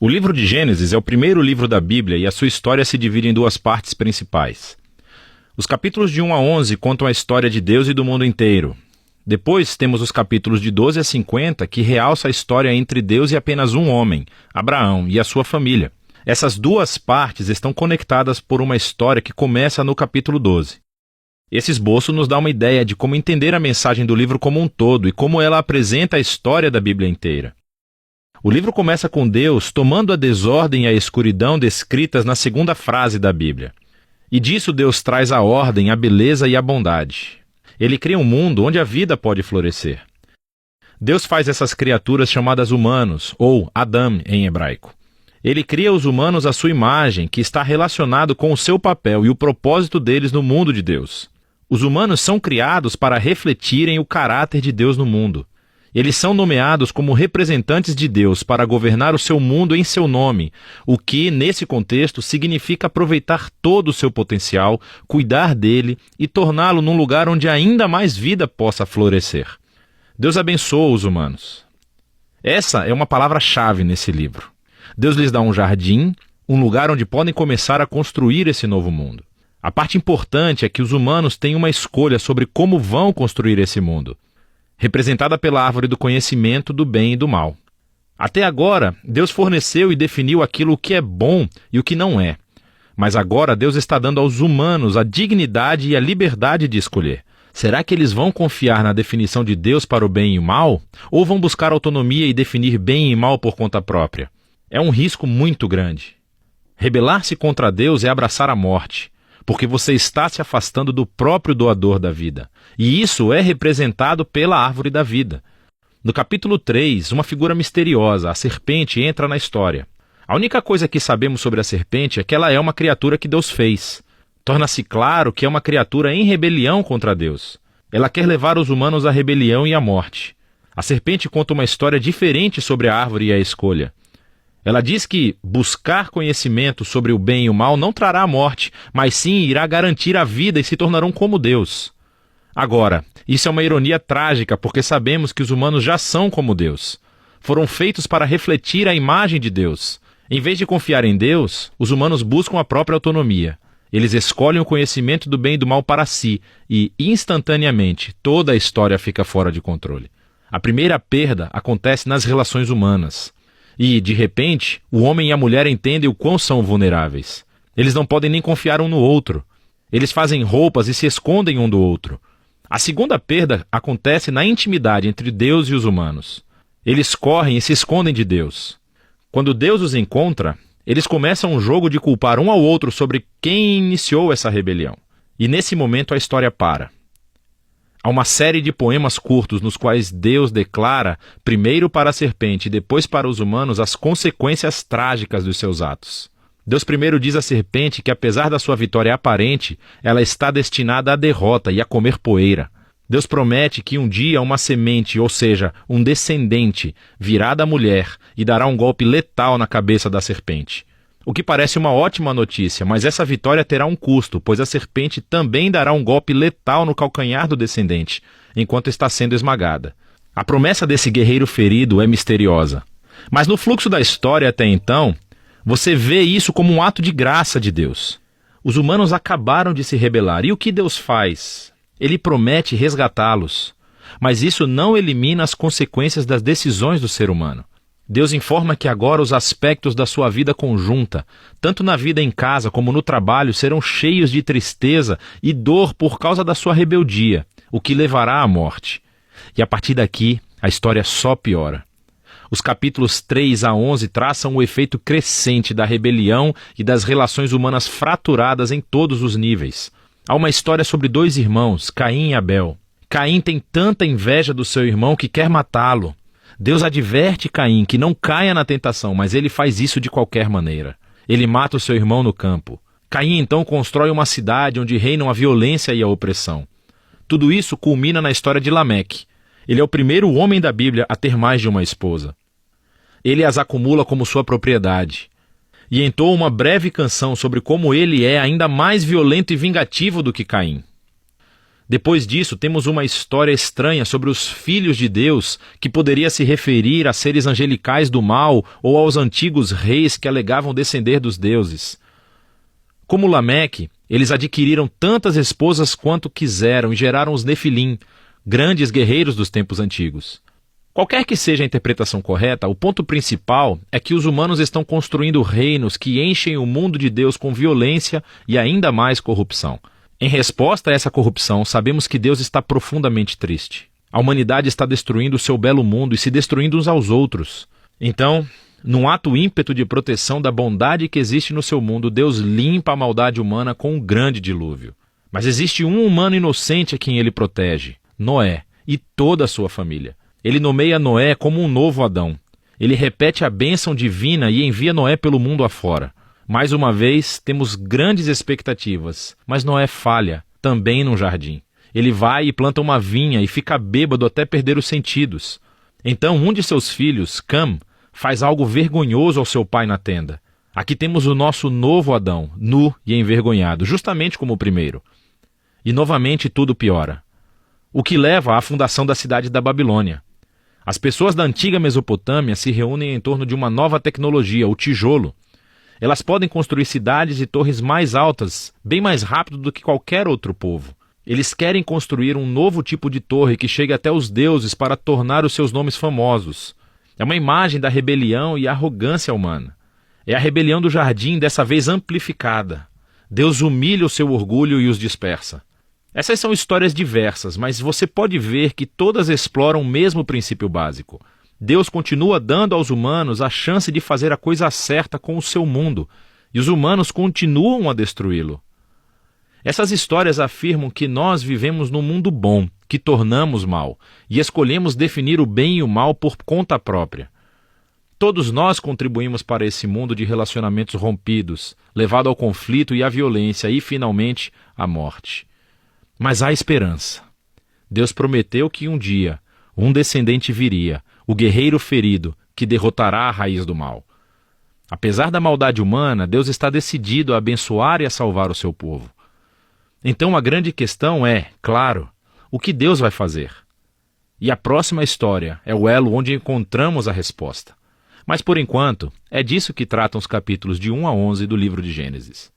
O livro de Gênesis é o primeiro livro da Bíblia e a sua história se divide em duas partes principais. Os capítulos de 1 a 11 contam a história de Deus e do mundo inteiro. Depois temos os capítulos de 12 a 50 que realça a história entre Deus e apenas um homem, Abraão, e a sua família. Essas duas partes estão conectadas por uma história que começa no capítulo 12. Esse esboço nos dá uma ideia de como entender a mensagem do livro como um todo e como ela apresenta a história da Bíblia inteira. O livro começa com Deus tomando a desordem e a escuridão descritas na segunda frase da Bíblia. E disso Deus traz a ordem, a beleza e a bondade. Ele cria um mundo onde a vida pode florescer. Deus faz essas criaturas chamadas humanos, ou Adam em hebraico. Ele cria os humanos à sua imagem, que está relacionado com o seu papel e o propósito deles no mundo de Deus. Os humanos são criados para refletirem o caráter de Deus no mundo. Eles são nomeados como representantes de Deus para governar o seu mundo em seu nome, o que, nesse contexto, significa aproveitar todo o seu potencial, cuidar dele e torná-lo num lugar onde ainda mais vida possa florescer. Deus abençoa os humanos. Essa é uma palavra-chave nesse livro. Deus lhes dá um jardim, um lugar onde podem começar a construir esse novo mundo. A parte importante é que os humanos têm uma escolha sobre como vão construir esse mundo, representada pela árvore do conhecimento do bem e do mal. Até agora, Deus forneceu e definiu aquilo que é bom e o que não é. Mas agora Deus está dando aos humanos a dignidade e a liberdade de escolher. Será que eles vão confiar na definição de Deus para o bem e o mal? Ou vão buscar autonomia e definir bem e mal por conta própria? É um risco muito grande. Rebelar-se contra Deus é abraçar a morte, porque você está se afastando do próprio doador da vida. E isso é representado pela árvore da vida. No capítulo 3, uma figura misteriosa, a serpente, entra na história. A única coisa que sabemos sobre a serpente é que ela é uma criatura que Deus fez. Torna-se claro que é uma criatura em rebelião contra Deus. Ela quer levar os humanos à rebelião e à morte. A serpente conta uma história diferente sobre a árvore e a escolha. Ela diz que buscar conhecimento sobre o bem e o mal não trará a morte, mas sim irá garantir a vida e se tornarão como Deus. Agora, isso é uma ironia trágica, porque sabemos que os humanos já são como Deus. Foram feitos para refletir a imagem de Deus. Em vez de confiar em Deus, os humanos buscam a própria autonomia. Eles escolhem o conhecimento do bem e do mal para si e, instantaneamente, toda a história fica fora de controle. A primeira perda acontece nas relações humanas. E, de repente, o homem e a mulher entendem o quão são vulneráveis. Eles não podem nem confiar um no outro. Eles fazem roupas e se escondem um do outro. A segunda perda acontece na intimidade entre Deus e os humanos. Eles correm e se escondem de Deus. Quando Deus os encontra, eles começam um jogo de culpar um ao outro sobre quem iniciou essa rebelião. E nesse momento a história para. Há uma série de poemas curtos nos quais Deus declara, primeiro para a serpente e depois para os humanos, as consequências trágicas dos seus atos. Deus primeiro diz à serpente que, apesar da sua vitória aparente, ela está destinada à derrota e a comer poeira. Deus promete que um dia uma semente, ou seja, um descendente, virá da mulher e dará um golpe letal na cabeça da serpente. O que parece uma ótima notícia, mas essa vitória terá um custo, pois a serpente também dará um golpe letal no calcanhar do descendente, enquanto está sendo esmagada. A promessa desse guerreiro ferido é misteriosa. Mas no fluxo da história até então, você vê isso como um ato de graça de Deus. Os humanos acabaram de se rebelar, e o que Deus faz? Ele promete resgatá-los, mas isso não elimina as consequências das decisões do ser humano. Deus informa que agora os aspectos da sua vida conjunta, tanto na vida em casa como no trabalho, serão cheios de tristeza e dor por causa da sua rebeldia, o que levará à morte. E a partir daqui, a história só piora. Os capítulos 3 a 11 traçam o efeito crescente da rebelião e das relações humanas fraturadas em todos os níveis. Há uma história sobre dois irmãos, Caim e Abel. Caim tem tanta inveja do seu irmão que quer matá-lo. Deus adverte Caim que não caia na tentação, mas ele faz isso de qualquer maneira. Ele mata o seu irmão no campo. Caim então constrói uma cidade onde reinam a violência e a opressão. Tudo isso culmina na história de Lameque. Ele é o primeiro homem da Bíblia a ter mais de uma esposa. Ele as acumula como sua propriedade. E entoa uma breve canção sobre como ele é ainda mais violento e vingativo do que Caim. Depois disso, temos uma história estranha sobre os filhos de Deus, que poderia se referir a seres angelicais do mal ou aos antigos reis que alegavam descender dos deuses. Como Lameque, eles adquiriram tantas esposas quanto quiseram e geraram os Nefilim, grandes guerreiros dos tempos antigos. Qualquer que seja a interpretação correta, o ponto principal é que os humanos estão construindo reinos que enchem o mundo de Deus com violência e ainda mais corrupção. Em resposta a essa corrupção, sabemos que Deus está profundamente triste. A humanidade está destruindo o seu belo mundo e se destruindo uns aos outros. Então, num ato ímpeto de proteção da bondade que existe no seu mundo, Deus limpa a maldade humana com um grande dilúvio. Mas existe um humano inocente a quem ele protege, Noé, e toda a sua família. Ele nomeia Noé como um novo Adão. Ele repete a bênção divina e envia Noé pelo mundo afora. Mais uma vez, temos grandes expectativas, mas Noé falha, também num jardim. Ele vai e planta uma vinha e fica bêbado até perder os sentidos. Então, um de seus filhos, Cam, faz algo vergonhoso ao seu pai na tenda. Aqui temos o nosso novo Adão, nu e envergonhado, justamente como o primeiro. E novamente tudo piora. O que leva à fundação da cidade da Babilônia. As pessoas da antiga Mesopotâmia se reúnem em torno de uma nova tecnologia, o tijolo. Elas podem construir cidades e torres mais altas, bem mais rápido do que qualquer outro povo. Eles querem construir um novo tipo de torre que chegue até os deuses para tornar os seus nomes famosos. É uma imagem da rebelião e arrogância humana. É a rebelião do jardim, dessa vez amplificada. Deus humilha o seu orgulho e os dispersa. Essas são histórias diversas, mas você pode ver que todas exploram o mesmo princípio básico. Deus continua dando aos humanos a chance de fazer a coisa certa com o seu mundo, e os humanos continuam a destruí-lo. Essas histórias afirmam que nós vivemos num mundo bom, que tornamos mal, e escolhemos definir o bem e o mal por conta própria. Todos nós contribuímos para esse mundo de relacionamentos rompidos, levado ao conflito e à violência e, finalmente, à morte. Mas há esperança. Deus prometeu que um dia um descendente viria, o guerreiro ferido, que derrotará a raiz do mal. Apesar da maldade humana, Deus está decidido a abençoar e a salvar o seu povo. Então a grande questão é, claro, o que Deus vai fazer? E a próxima história é o elo onde encontramos a resposta. Mas por enquanto, é disso que tratam os capítulos de 1 a 11 do livro de Gênesis.